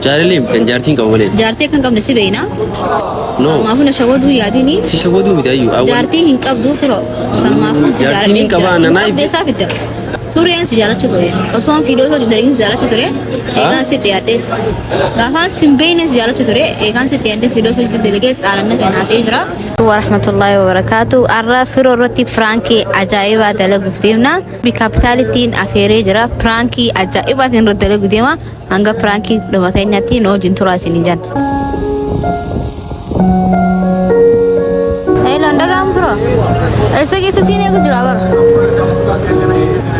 جارلي متن جارتين كمالين جارتي كان قبل سبينا نو ما فينا شغودو ياديني سي شغودو بتايو أول جارتي هنك أبدو فرو سن ما فينا جارتي هنك أبا أنا نايف دي سافيت توريان سجارة توري أصلا في لوتو جدارين سجارة توري إيجان سيتيادس غافان سيمبين سجارة توري إيجان سيتيادس في لوتو جدارين على النك ناتيجرا ورحمة الله وبركاته أرى فرورتي فرانكي عجائبة دلقو فتيمنا بكابيتاليتين أفيري جرا فرانكي عجائبة تنرد دلقو ديما أنغا فرانكي دوماتين نتي نو جنتورا سينيجان هاي لندا كام برو ऐसे कैसे सीने को जुरावर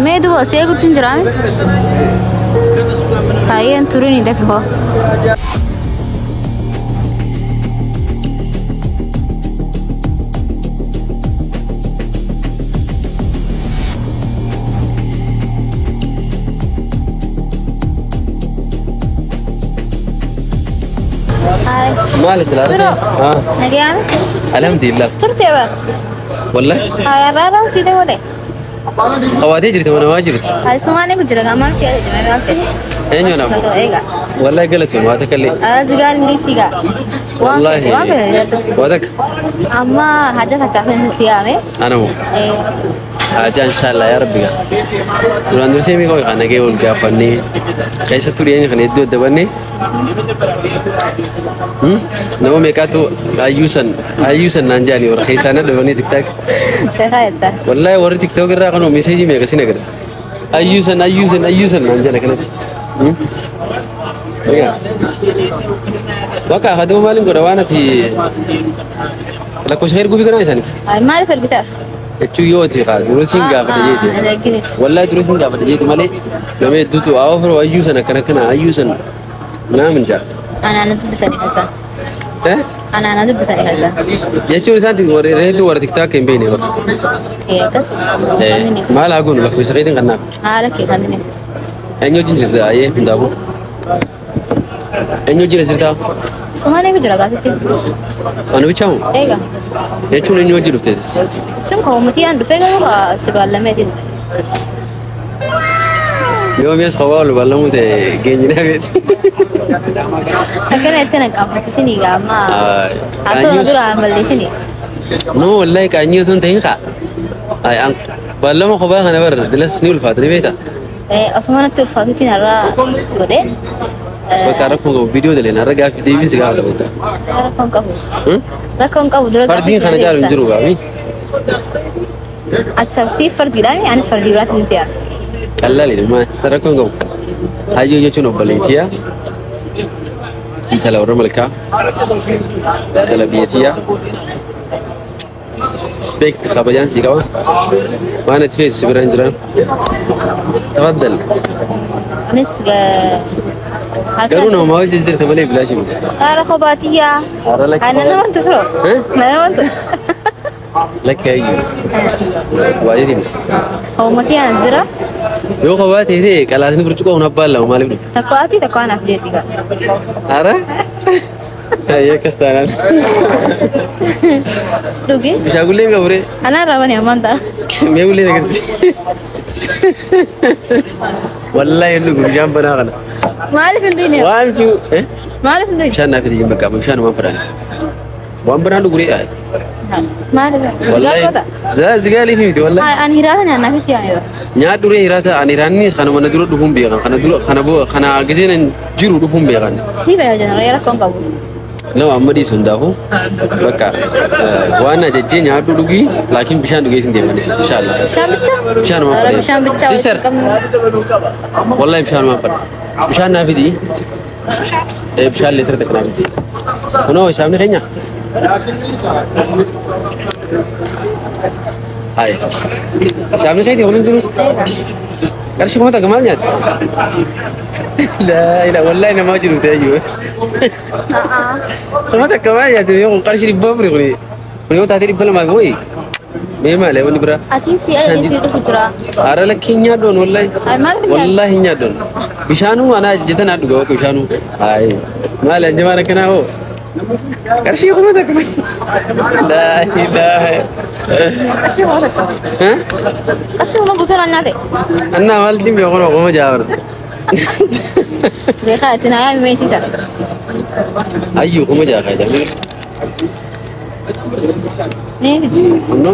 मैं तो ऐसे को तुम जुराए हाय अन तुरी नहीं देखो हाय مال سلام ها نجيان الحمد لله ترتي بقى والله هاي رارا سيده وده خواتي جريت وانا ما جريت هاي سمعني كجرا كمان في ما في اينو انا تو ايغا والله قلت ما تكلي ازغال دي سيغا والله ما في ودك اما حاجه كافين سيامه انا مو aja inshallah ya rabbi suran durse mi ko kana ge ul gafanni kaisa turiyen khane do dabanni no me kato ayusan nanjani war kaisa na dabanni tiktok تخيلت wallahi war tiktok ra kanu message me kasina garsa ayusan nanjana kanati ya waka hadu malim ko rawanati la ko shahir gubi kana isani هاي ما في البتاع اچو يوتي قا دروسين غا فدجيتي والله دروسين غا فدجيتي مالي لما يدوتو اوفر ايوسن كنا ايوسن نعم جا انا تبسني هسه انا تبسني هسه يچو سانتي ريدو ور تيك تاك بيني ور هي كس ما لا اقول لك وسقيدين قنا لك خليني انيو جنس ده اي ندابو انيو جنس ده سمعني كجرا قاتي انا بيچاو ايغا يچو انيو جنس ده شو هو متيان بفيغا سبال لميتين يوم يس خوال والله مو تجينا بيت كان اتنا قافت سني ما اسو ندور عمل سني نو والله كانيو سن تينخا اي ان والله ما خبا انا بر دلس نيول فاتري بيتا اصلا تلفاتين را غدي بكارفو فيديو دلنا رجع في تي في سيغا ولا بتا ركون كابو درا فردين خنا جارو نجرو غامي اتسبسي فردي لا يعني فردي برات نسيا قلل ما تركون غو هايو يچو بليتيا انت لو رملكا تلبيتيا سبيكت خبجان سيغا وانا تفيس سبرانجران تفضل نس قالوا ما وجه زرت ملي بلاش انت رخباتيا انا ما انت فرو انا ما انت لك ايوه واجد انت هو متي انزرا يو خواتي هي قالاتني برچقو هنا بالا مالك تقواتي تقوانا في جيتي اره هي كستانال دوغي مش اقول لك غوري انا رابني امانتا ما اقول لك غير والله انه جام بناغنا ما الف الدنيا وامشي ما الف الدنيا مشان نافذ جنبك مشان ما فراني وان بنادو غري اي ما الف والله زغالي فيدي والله انا هيرانا انا في سيايو نيا دوري هيراتا اني راني خنا من درو دفون بيغان خنا بو خنا غزين جيرو دفون بيغان شي بيا جنا يرا كون كابو لو امدي سندافو بقى وانا ججي نيا دوغي لكن بشان دوغي سندي مالس ان شاء الله بشان ما فراني بشان بتشاو والله بشان ما فراني بشان نافذي بشان اللي ترتك نافذي هنا شامني خينيا هاي شامني خيدي هون نديرو قرش كم تكمل نيات لا والله انا ما جربت اجيو كم تكمل نيات يوم قرش لي بابري غني يوم تاتي بلا ما قوي بما له وني برا اكيد سي اي سي تفجرا اره لك نيا دون والله نيا دون بشانو انا جدنا ادغو بشانو هاي ما له جماعه كنا هو قرش كم تكمل لا اله ها أشوف ما قلت لنا نادي أنا والدي بيقولوا قوم جاور Beekaa itti naa yaami meesisa. Ayyuu kuma jaakaa jira. Nee biti. Amno.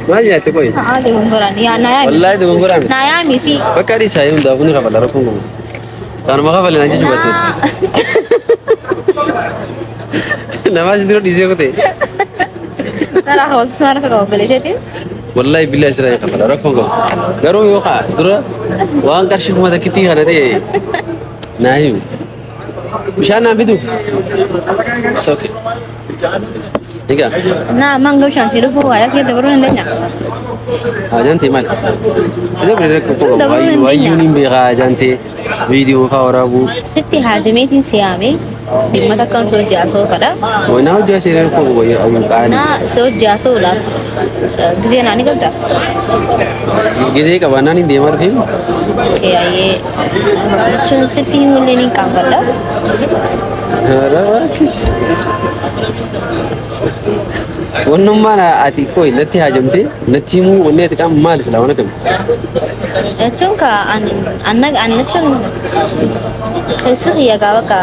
Maal nyaatte qoyi? Haa dogongoraan yaa naa yaami. Wallahi dogongoraan. Naa yaami si. Bakka adii isaa hundaa kuni qabala rakkoon qabu. Kanuma qabale na jechuun batte. Namaa si dura dhiisee kutee. Nara hawwaasa sumaara ka qaba baleesheeti. Wallahi billahi sirraa qabala rakkoon qabu. Garuu yoo kaa dura waan qarshii kuma takkitti kana ta'e naa himu. Bishaan naan bitu. Soke. Egaa. Naa manga bishaan si dhufu waa yaatti dabaluu hin danda'a. Ajante maal? Sida bire rakkoon qabu. Wayyuu ni beekaa ajante viidiyoo fa'aa waraabu. Sitti haajameetiin siyaame dhimma takkaan soo jaasoo fadha. Wanaa hojjaa seenaa rakkoon qabu ayyuu qaani. Naa soo jaasoo laaf gizee naani qabda. Gizee qabaannaan hin deemaa dhufee. Kiyaayyee jechuun sitti himullee ni qaanfadha. Rakkis. Wannummaan ati qoy natti haajamte natti himuu wanni ati qaama maali silaa wana kami? Jechuun ka anna jechuun keessi xiyya gaafa ka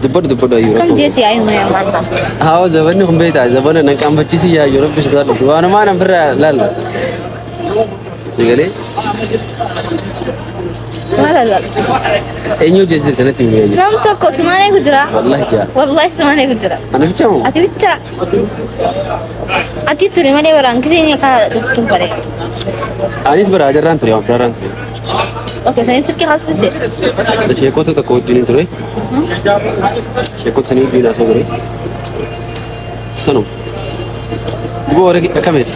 Dubbadhu ayyuu kan rakkoo. jeesi ayi himee maanta. Haa zabanni kun beektaa zabana nan qaanfachiisi yaa yoo rabbi sitaa dhufu waanuma nan firraa laalla. Sigalee Maala laal. eenyu jeesise kanatti himee eenyu? Nam tokko simaanee ku jira. Wallahi jaa. Wallahi simaanee ku jira. Ana bicha moo? Ati bicha. Ati ture malee baraan gisee ka dhuftuun bare. Anis bara ajarraan ture waan biraarraan ture. Oke sanii fikki haasute. Sheekota tokko wajjin ture. Sheekota sanii wajjin haasoo ture. Sanuma. Duboo warra akkamiiti?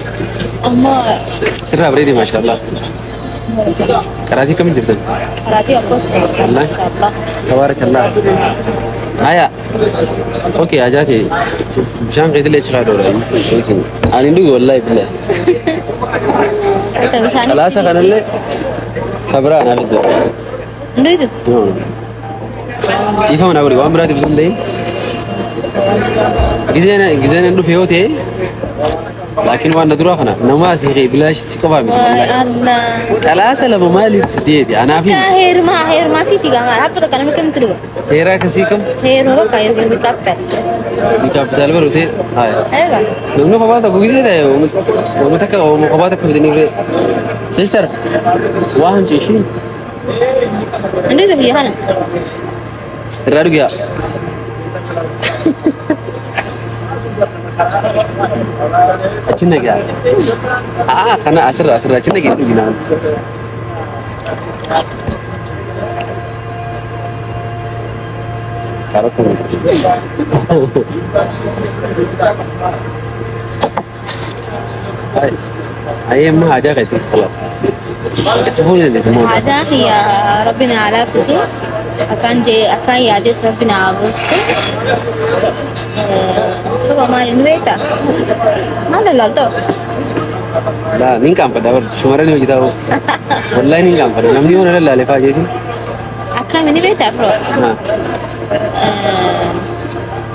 Amma Sirraa bareede maashaallah. Qaraatii akkamiin jirtan? karaatii akkosta. Wallahi. Inshallah. Tabaarakallah. Haya. Okey ajaate. Bishaan keetilee achi kaadhoodha. Ani dhugu wallahi billahi. Kita bishaan. Kalaasa kanallee kabira anaaf iddoo. Nduitu. Dhiifama naa godhe waan biraatiif osoo hin ta'in. Gizeen dhufe yoo ta'e laakiin waan na duraa kana nama asii bilaash si qofaa miti wallahi. Allah. Kalaasa lama maaliif deeti anaaf Ya herma siti gama. Apa tu kalau macam tu juga. heeraa akkasii kam Herma apa kayu lebih kapital. ni kaapitaal barute haya Ada kan? namni kophaa tokko gisee ta'e uummata akka kophaa tokko fidanii bire sister waa hanci ishiin Nduitu biyya kana. irraa dhugaa achi nagaa kana asirra achi nagee dhuginaan Cara com Aí ما حاجة كتير خلاص تفهم اللي تسمونه Ada ya Rabbina ala fusu akan ya je Rabbina agustu. So mari nueta. Mana lalto? لا نين كام pada shumarani hojii ta'u wallahi نين كام pada namni ona lalle faajeeti Akan ini beta bro. ha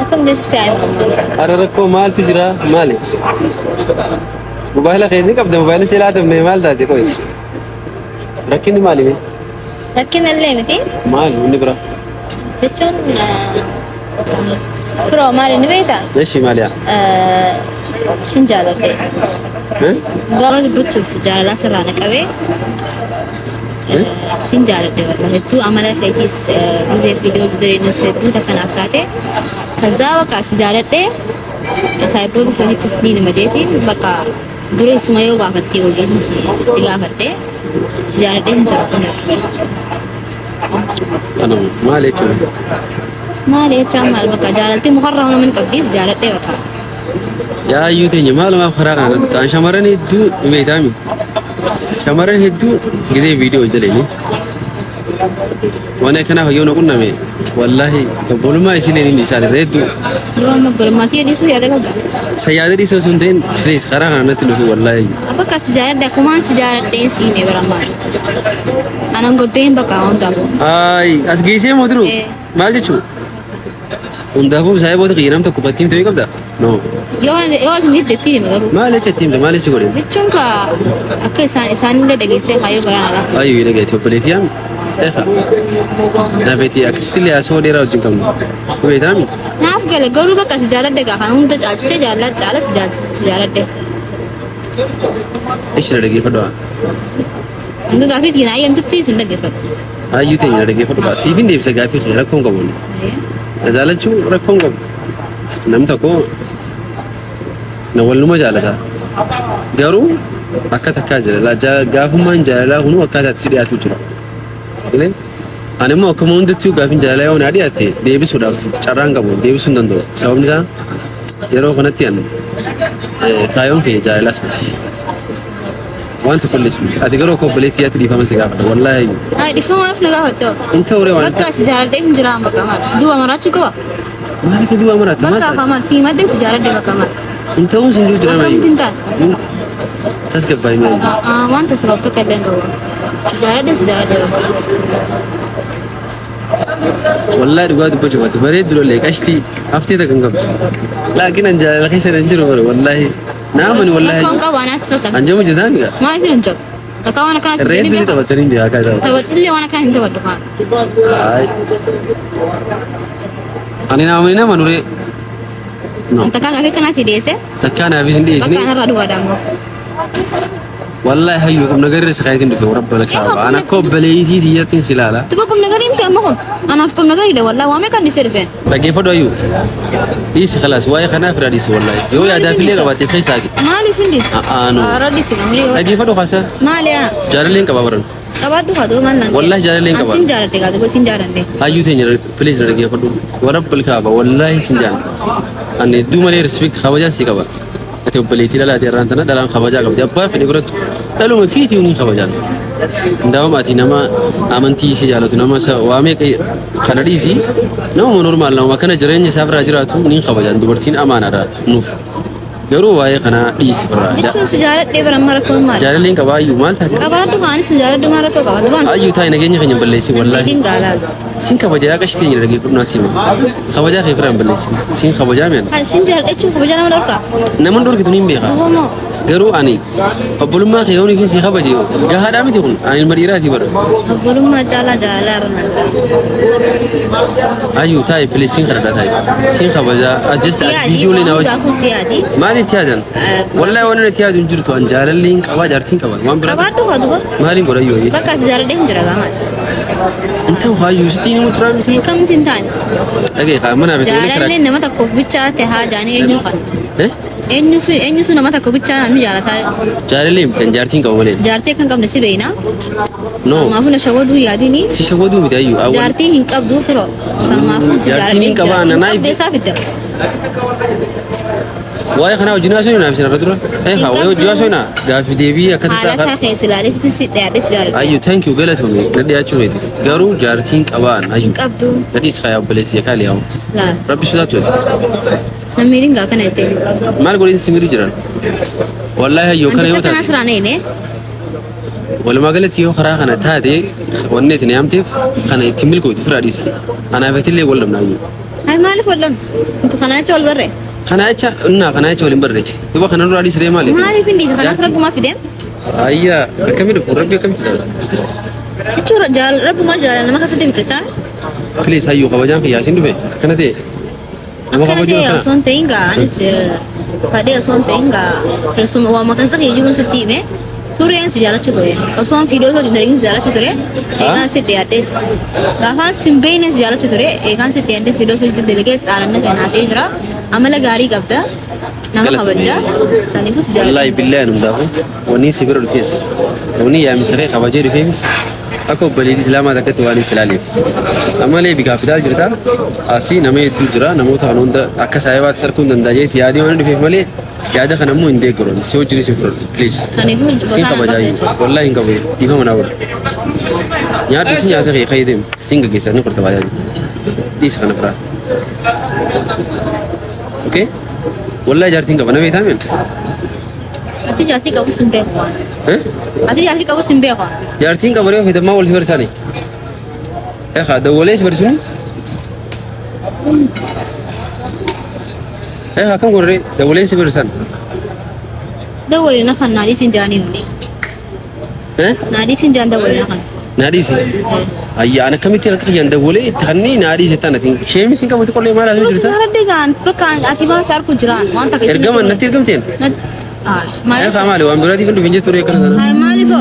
Akan desi time mama. ara rakko maaltu jira maali mobaayila keetii qabda mobaayila si laatamne maal taate qoy rakkinni maali mee Lakin alle miti. maali inni bira Jechuun bro mari ni beta. eshi maaliya Sin jaaladhe. Gaafa dubbachuuf jaalala sirraa naqabee sin jaaladhe warra hedduu amala keetiis gisee fiidiyoo jireenya hedduu takkanaaf taate kazaa bakka si jaaladhe saayibboota keetittis ni nima jeetiin bakka dureessuma yoo gaafattee hojiin si gaafadhe si jaaladhe hin jiru kun ana maali jechuun maali jechaan maal bakka jaalaltii mukarraa nama hin qabdiis jaaladhe bakka yaa hayyuu teenya maalumaaf karaa kana ta'an shamarran hedduu beektaami shamarran hedduu gisee viidiyoo hojjetanii waan akkanaaf hayyoo na qunname wallaahi obbolummaa isiileen inni isaan irra hedduu yoo amma bolmaatii dhiisuu yaada qabda sayyaada dhiisoo sun ta'in please karaa kana natti dhufu wallaahi bakka si jaaladhe akkumaan si jaaladheen siime baramaa anan goddeen bakka hundaaf ay as geessee moo jiru Eh. maal jechuu وندافو سايبو تغيرم تكوبتيم توي قبدا نو yoo isin jettee magaru ما ليش تيم ما ليش يقولين jechuun ka akka isaan illee dhageessee kaayyoo garaan ala أيوة يلقى تبليتيام إخا نبيتي أكستلي أسود يراو جنكم ويتامي naaf gale garuu bakka si jaaladde gaa kan hunda caalchisee si jaaladde إيش نرجع فدوا hanga gaafii kiinaa ayyamtutti isin dhaggeeffadhu أيوة تاني نرجع فدوا سيفين ديب سجافي خير كم كمان أزالت شو ركم كم استنام تكو نقول ما جالها قارو أكاد أكاجر لا جا قافهم من جالا هنو أكاد تسيري أتوجرا سكلين أنا ما كمان دتيو قافين جالا يوم نادي أتي ديبي سودا شران كمان ديبي سندندو سبب نزا يرو خناتيان خايم في جالا سمتي وانت كل اسمتي أتقرأ كوبليتي أتري فما سجافة والله ay dhifama maaf nagaa hotto أنت وري وانت bakka si jaaladde hin jiraa bakka maal dua maraachuu qaba ما في دوا مرات bakka ما afaamaal si madde si jaaladde bakka maal أنت وين سنجو bakka جرا mitiin taal تسكب باي ماي wanta sabab tokko illee hin qabu si jaaladde bakka والله رجعت بجوات بريد دلوا لك أشتي أفتي ذا كم لكن أنجا الخيس رنجرو والله نامن والله bakka hin qabu anaas kasa أنجا مجزاني maa isin hin jiru bakka waan akkanaa si الريد jedhin اللي beekaa تبترين بها كذا taphadhullee waan akkanaa hin taphadhu kaan هاي أنا نامني ما نوري wanta kaan gaafii akkanaa si dhiyeesse تكان أبي سندي bakka إسني anarraa dhugaadha ammoo والله هيو كم نقدر سخايتين دفع ورب لك أنا كوب بليتي تيجي سلالة tuba kum nagari imti amma kun anaaf kum nagari da wallah waame kan dise dhufen لكن فدوا يو ديس خلاص واي خنا فراديس والله يو يا دافي لي قباتي خيس ساكت maaliif hin dise no raddi si gamri لكن فدوا خاصة maaliya جارلين كبابرن qabaadhu haa duba maal naan والله جارلين an كبار sin jaaladde gaa duba sin jaaladde أيو تاني بليز نرجع فدو ورب الكعبة والله سنجان أنا دوما لي ريسبكت خواجة سيكبر أتوب بليتي لا تيران تنا دلان خواجة قبل أبا في نقولت دلوا ما فيتي وني خواجة دام أتي نما أمنتي سجالة نما سا وامك خناديسي نوم نورمال لو ما كان جرين يسافر أجراتو ني خواجة دبرتين أمانة را نوف garuu waa'ee kana dhiisi birraa jechuun si jaaladhee bara amma rakkoon maali jaalalleen qabaa ayyuu maal taate qabaadhu haanis si jaaladhu maa rakkoo qabaadhu waan ayyuu taa'e nageenya keenya balleessi wallaahi hin gaalaal sin kabajaa qashitee jira dhagee fudhunaa sima kabajaa kee firaan balleessi sin kabajaa mi'an haa sin jaaladhe jechuun kabajaa nama dhorkaa naman dhorkitu niin beekaa dubamoo garuu ani obbolummaa kee yoonii fi si kabaje gahaadhaa miti kun ani ilma dhiiraati bara obbolummaa caalaa jaalalaa irra ayyuu taa'e pilees sin kadhadhaa taa'e sin kabajaa ajjasta viidiyoolee na wajji gaafuutti yaadi maal itti yaadan wallahi waan itti yaadu hin jirtu an jaalalleen qabaa jaartiin qabaa waan biraa qabaadhu haa duba maaliin godha yoo bakka si jaaladhee hin jira gaamaadha inta waayyuu sittiin himu turaa miti kamti hin taane dhagee kaa mana beekee jaalalleen nama tokkoof bichaa ta'e haa jaanii eenyu kan eenyutu nama tokko bichaa namni jaalataa jaalallee miti an jaartiin qaba malee jaartee kan qabne si beeyna no sanumaafuu na shawaduu yaadini si shawaduu miti ayyuu awwal jaartii hin qabduu firoo sanumaafuu si Jaartiin hin qabaa, jaaladhee nanaa qabdee isaa fidda waa'ee kanaa wajjin haasoo naa bisin irra dura haa waa'ee wajjin haasoo naa gaafi deebii akka tasaa haalataa keessa ilaaleetti si dhiyaadhee si jaaladhe ayyuu thank you galatoomi na dhiyaachuu keetiif garuu jaartiin qabaan ayyuu qabdu nadhiis kaa yaabaleetti yakaali yaa'u laal rabbi sodaatu ati namni dhingaa kana itti maal godhin simiru jiran wallaahi ayyuu kana yoo anticha kana taate siraan eene walumaa galatti yoo karaa kana taate wanni itti yaamteef kana itti milkootu firaa dhiisi anaaf itillee wal dhabna ayyuu hay maaliif wallan intu kana jecha wal barree kana jecha waliin barre duba kana duraa dhiisree maali maaliif hin dhiisa kanas rabbumaa fideem ayyaa akkamii dhufu rabbi akkamitti taate jechuun rabbumaa jaalala nama keessatti biqilchaa please hayyuu kabajaan kiyyaasiin dhufe kana ta'e nama akkana kabajuu ta'e kana osoo hin ta'in gaa anis fadhee osoo hin ta'in gaa keessuma waa maqansa kee jiruun sitti hime tureen si jaalachuu ture osoo hin fiidoo osoo dindariin si jaalachuu ture eegaan si dhiyaadhees gaafaan si hin beekne si jaalachuu ture eegaan si dhiyaadhee fiidoo osoo itti delegees xaalanna kennaa ta'ee jira amala gaarii qabda nama kabajaa saniifus jaalladha wallahi billahi numdaafu wanni si bira dhufees wanni yaamisa kee kabajee dhufeefis akka obboleetii islaamaa takkatti waan islaaliif ammalee bi kaapitaal jirta asii nama hedduu jira namoota kan hunda akka saayibaatti sarkuu hin danda'a jeeti yaadii waan dhufeef malee yaada kana immoo hin deeggaroon si wajjin si fudhadhu please siin kabajaayyuu wallahi hin qabu dhiifa manaa godha nyaadhu si nyaata kee fayyadam siin gaggeessaa ni furta baajaaji dhiisa kana biraa okay wallahi jaartiin qaba na beektaa meen ati jaartii qabu sin beeku ati jaartii qabu sin beeku jaartiin qabaree fayyadamaa wal si barsaani dawwalee si barsuni ايه كم قرري دولين سبرسان دولنا خن نادي سنجاني وني ها نادي سنجان دولنا خن ناديسي أي أنا كم تلك يان دولي تغني ناديسي تانتين شيء مسين كم تقول لي ما لازم بس ترسل هذا كان تكان أكيد سار كجران ما أنت كيسي إرجع من نتير كم تين ما أيه فهمالي وأنا برادي كنت بيجي توري كذا هاي مالي فو